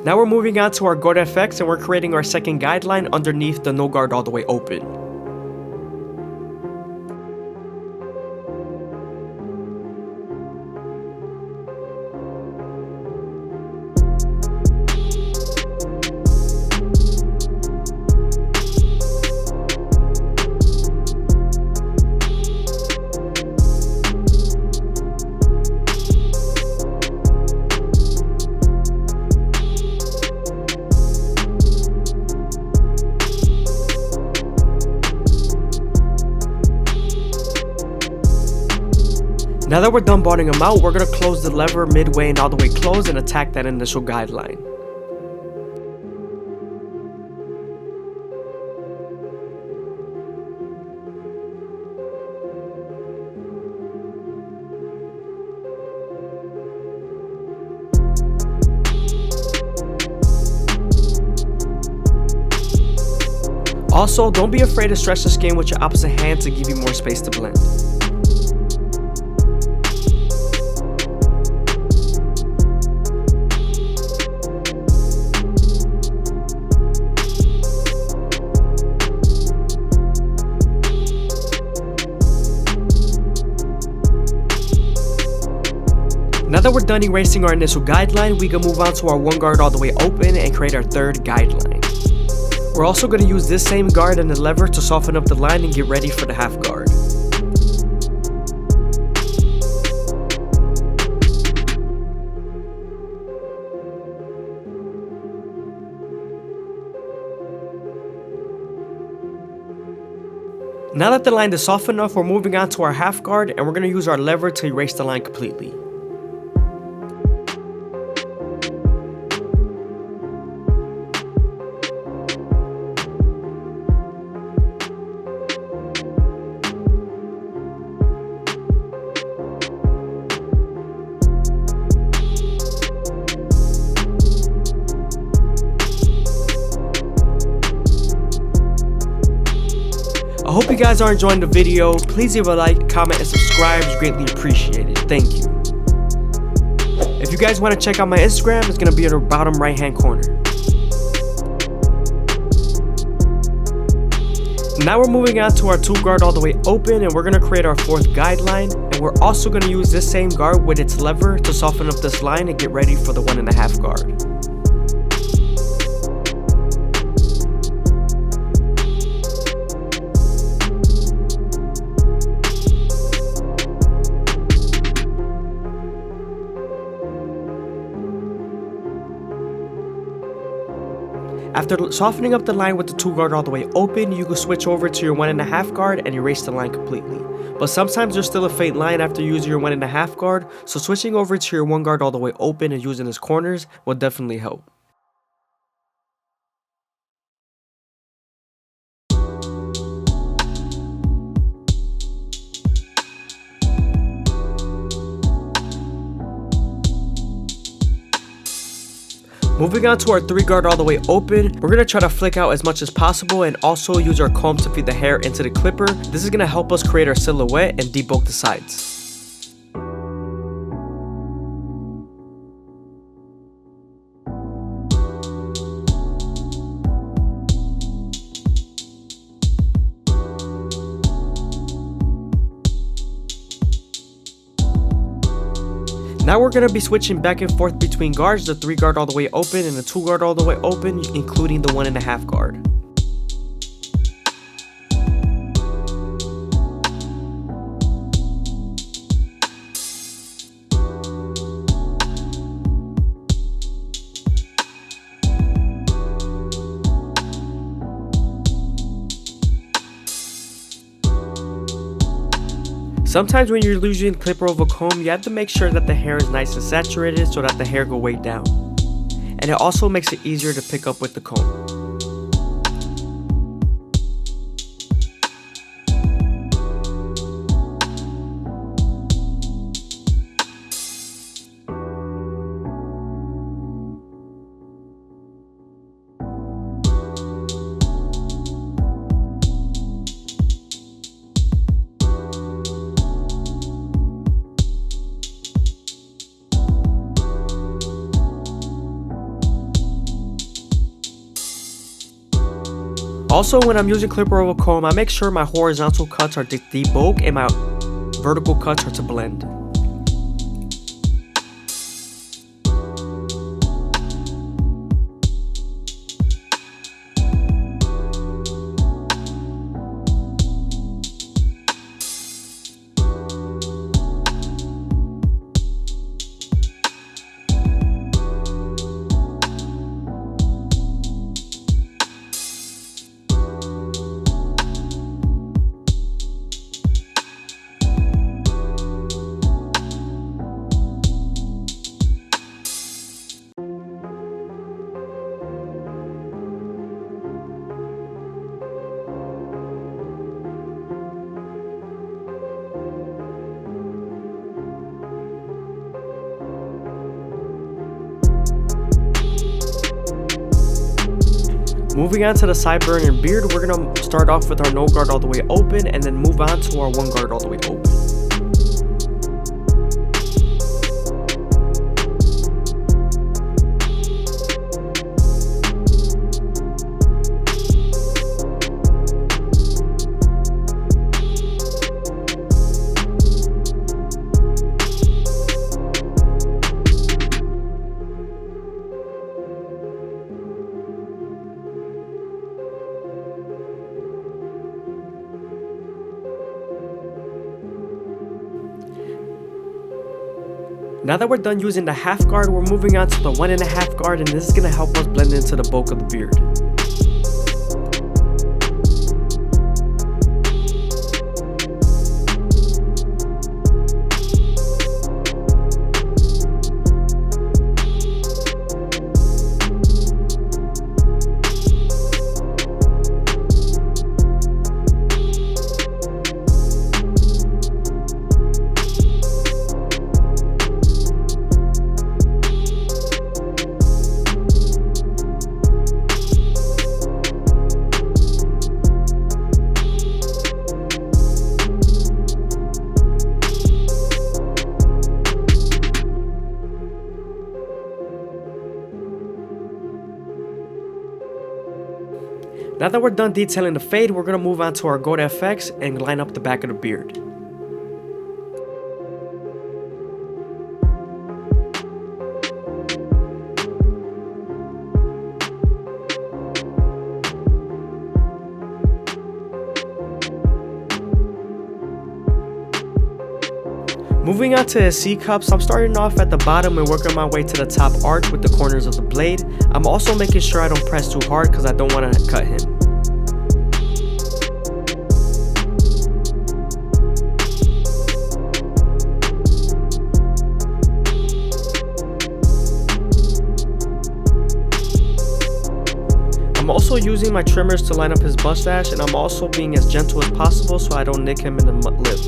Now we're moving on to our guard effects and we're creating our second guideline underneath the no guard all the way open. Now that we're done bonding them out, we're going to close the lever midway and all the way closed and attack that initial guideline. Also, don't be afraid to stretch the skin with your opposite hand to give you more space to blend. Now that we're done erasing our initial guideline, we can move on to our one guard all the way open and create our third guideline. We're also going to use this same guard and the lever to soften up the line and get ready for the half guard. Now that the line is soft enough, we're moving on to our half guard and we're going to use our lever to erase the line completely. I hope you guys are enjoying the video. Please leave a like, comment, and subscribe. It's greatly appreciated. Thank you. If you guys want to check out my Instagram, it's going to be in the bottom right hand corner. Now we're moving on to our two guard all the way open and we're going to create our fourth guideline. And we're also going to use this same guard with its lever to soften up this line and get ready for the 1.5 guard. After softening up the line with the 2 guard all the way open, you can switch over to your 1.5 guard and erase the line completely. But sometimes there's still a faint line after using your 1.5 guard, so switching over to your 1 guard all the way open and using its corners will definitely help. Moving on to our 3 guard all the way open, we're going to try to flick out as much as possible and also use our comb to feed the hair into the clipper. This is going to help us create our silhouette and debulk the sides. Now we're going to be switching back and forth between guards, the 3 guard all the way open and the 2 guard all the way open, including the 1.5 guard. Sometimes when you're using clipper over comb, you have to make sure that the hair is nice and saturated so that the hair go way down. And it also makes it easier to pick up with the comb. Also, when I'm using clipper over comb, I make sure my horizontal cuts are to debulk and my vertical cuts are to blend. Moving on to the sideburn and beard, we're going to start off with our no guard all the way open and then move on to our one guard all the way open. Now that we're done using the half guard, we're moving on to the 1.5 guard, and this is going to help us blend into the bulk of the beard. Now that we're done detailing the fade, we're going to move on to our gold FX and line up the back of the beard. Moving on to his C-cups, I'm starting off at the bottom and working my way to the top arch with the corners of the blade. I'm also making sure I don't press too hard because I don't want to cut him. I'm also using my trimmers to line up his mustache, and I'm also being as gentle as possible so I don't nick him in the lip.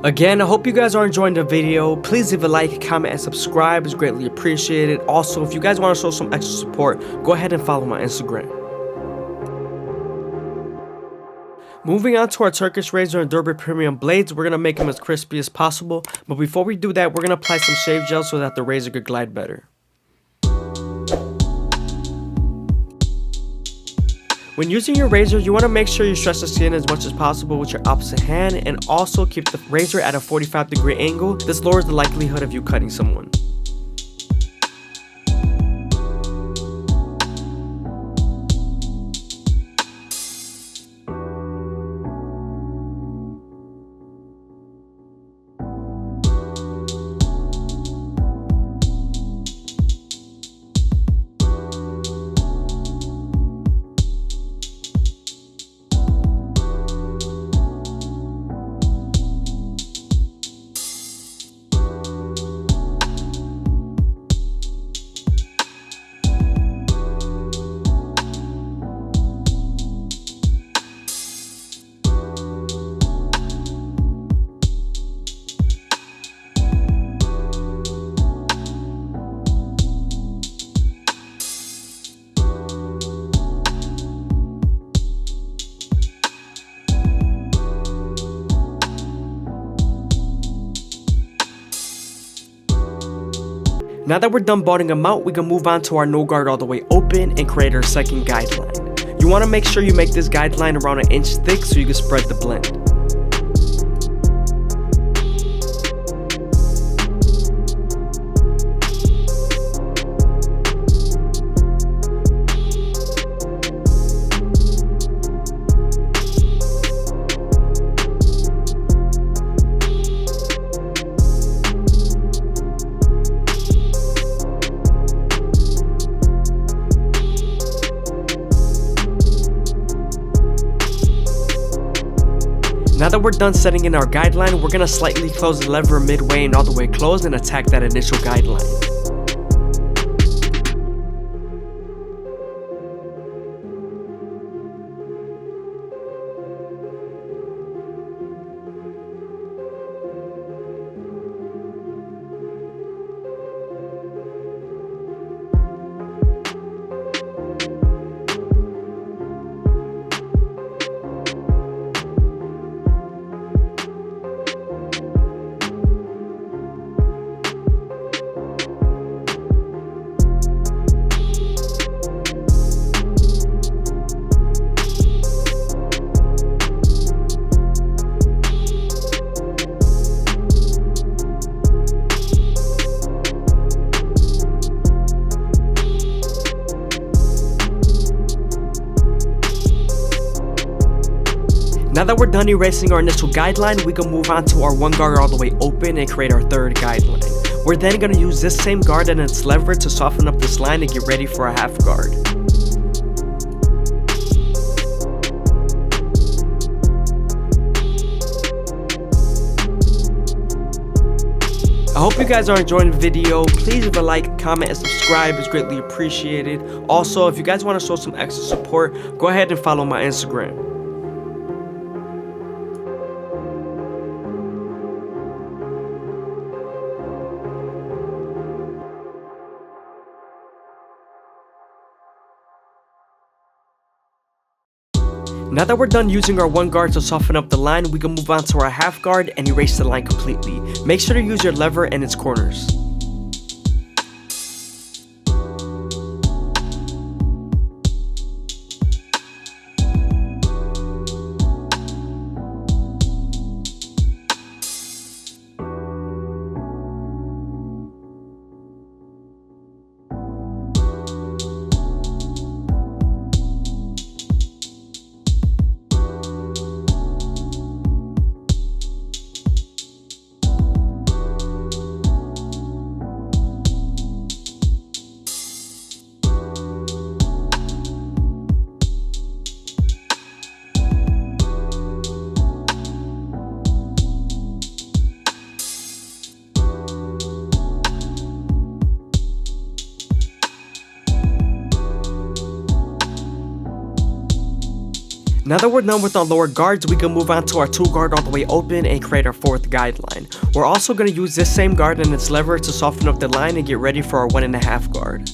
Again, I hope you guys are enjoying the video. Please leave a like, comment, and subscribe. It's greatly appreciated. Also, if you guys want to show some extra support, go ahead and follow my Instagram. Moving on to our Turkish razor and Durban premium blades, we're going to make them as crispy as possible. But before we do that, we're going to apply some shave gel so that the razor could glide better. When using your razor, you want to make sure you stretch the skin as much as possible with your opposite hand, and also keep the razor at a 45-degree angle. This lowers the likelihood of you cutting someone. Now that we're done bottoming them out, we can move on to our no guard all the way open and create our second guideline. You want to make sure you make this guideline around 1 inch thick so you can spread the blend. Now that we're done setting in our guideline, we're going to slightly close the lever midway and all the way closed and attack that initial guideline. Now that we're done erasing our initial guideline, we can move on to our 1 guard all the way open and create our third guideline. We're then going to use this same guard and its lever to soften up this line and get ready for a half guard. I hope you guys are enjoying the video. Please leave a like, comment, and subscribe. It's greatly appreciated. Also, if you guys want to show some extra support, go ahead and follow my Instagram. Now that we're done using our 1 guard to soften up the line, we can move on to our half guard and erase the line completely. Make sure to use your lever and its corners. Now that we're done with our lower guards, we can move on to our 2 guard all the way open and create our 4th guideline. We're also going to use this same guard and its lever to soften up the line and get ready for our 1.5 guard.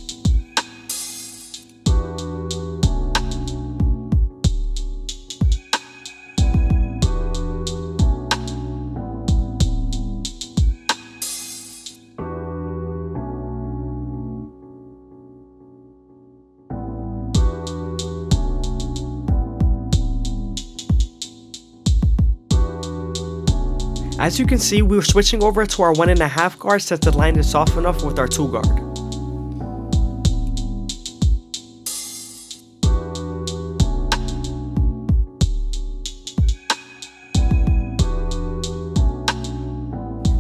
As you can see, we were switching over to our 1.5 guard since the line is soft enough with our 2 guard.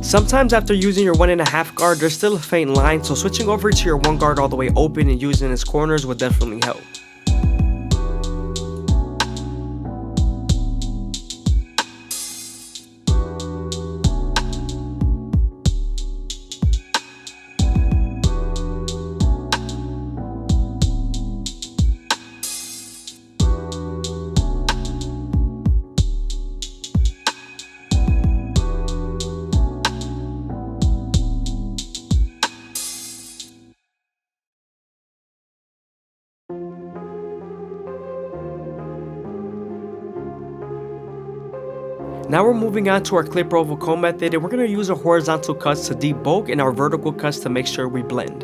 Sometimes after using your 1.5 guard, there's still a faint line, so switching over to your 1 guard all the way open and using its corners would definitely help. Now we're moving on to our clipper oval comb method, and we're going to use our horizontal cuts to debulk and our vertical cuts to make sure we blend.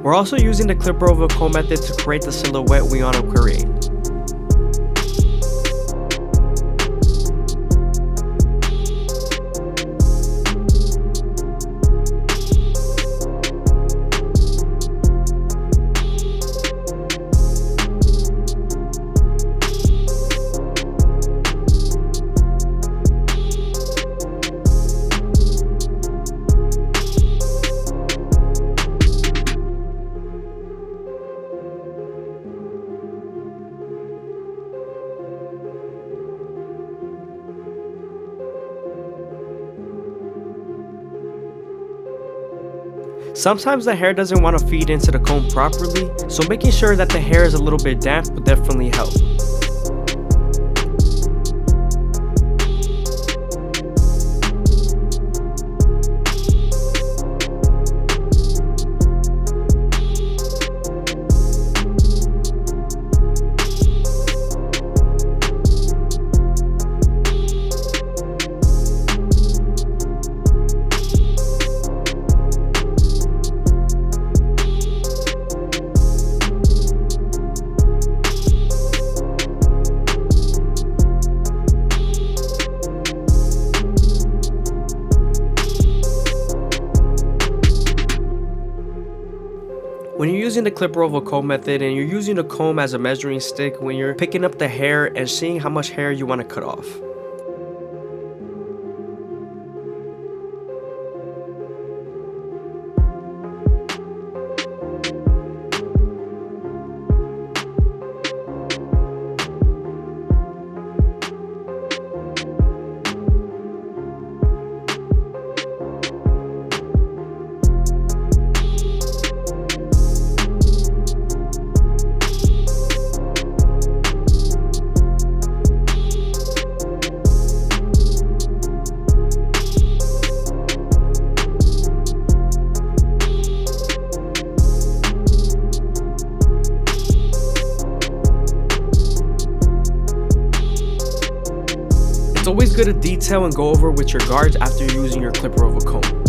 We're also using the clipper oval comb method to create the silhouette we want to create. Sometimes the hair doesn't want to feed into the comb properly, so making sure that the hair is a little bit damp will definitely help. When you're using the clipper oval comb method and you're using the comb as a measuring stick when you're picking up the hair and seeing how much hair you want to cut off. It's always good to detail and go over with your guards after you're using your clipper oval comb.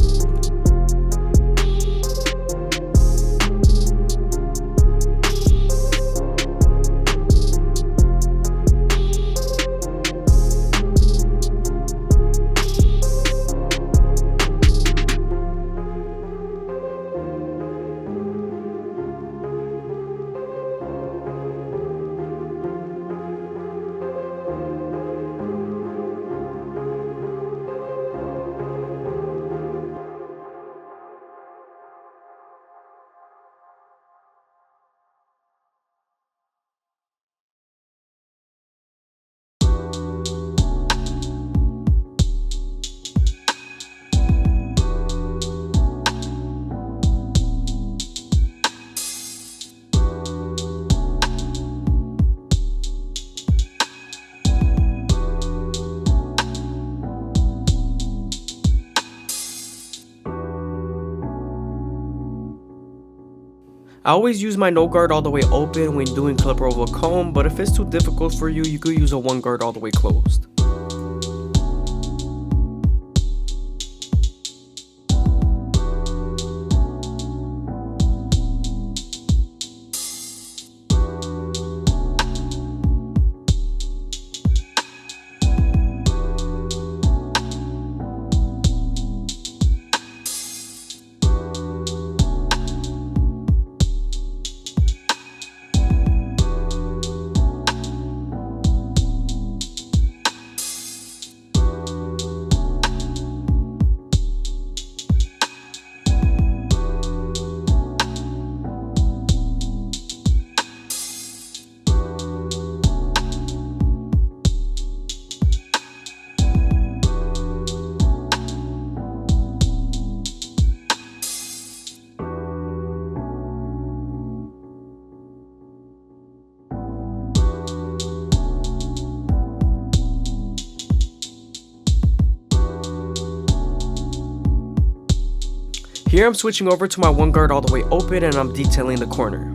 I always use my no guard all the way open when doing clipper oval comb, but if it's too difficult for you, you could use a one guard all the way closed. Here I'm switching over to my one guard all the way open and I'm detailing the corner.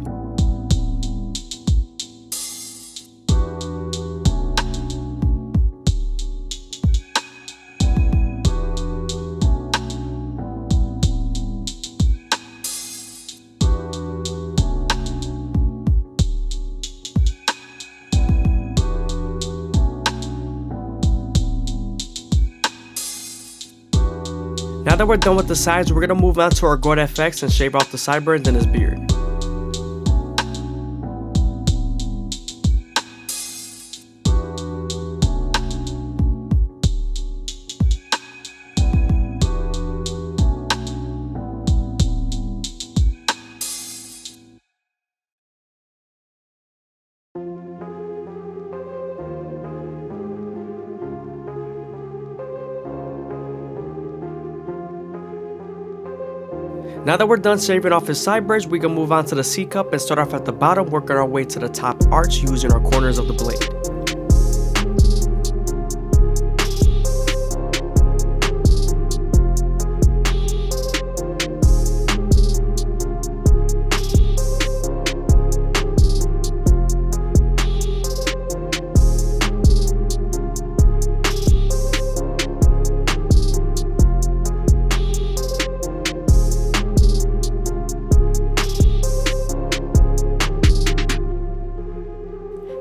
Now that we're done with the sides, we're going to move on to our Goat FX and shave off the sideburns and his beard. Now that we're done shaving off his sideburns, we can move on to the C-cup and start off at the bottom, working our way to the top arch using our corners of the blade.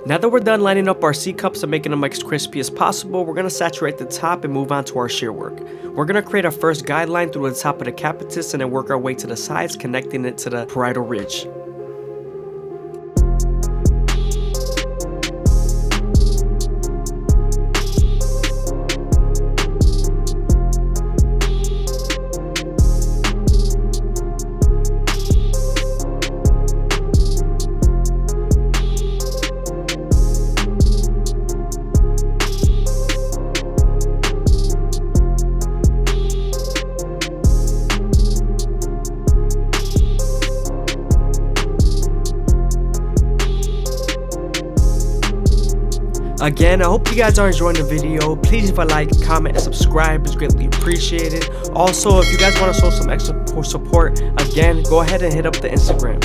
Now that we're done lining up our C-cups and making them as crispy as possible, we're going to saturate the top and move on to our shear work. We're going to create a first guideline through the top of the capitis and then work our way to the sides, connecting it to the parietal ridge. Again, I hope you guys are enjoying the video. Please leave a like, comment, and subscribe. It's greatly appreciated. Also, if you guys want to show some extra support, again, go ahead and hit up the Instagram.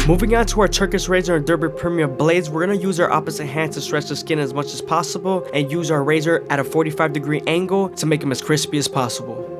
Moving on to our Turkish razor and Derby Premium blades, we're going to use our opposite hand to stretch the skin as much as possible and use our razor at a 45-degree angle to make them as crispy as possible.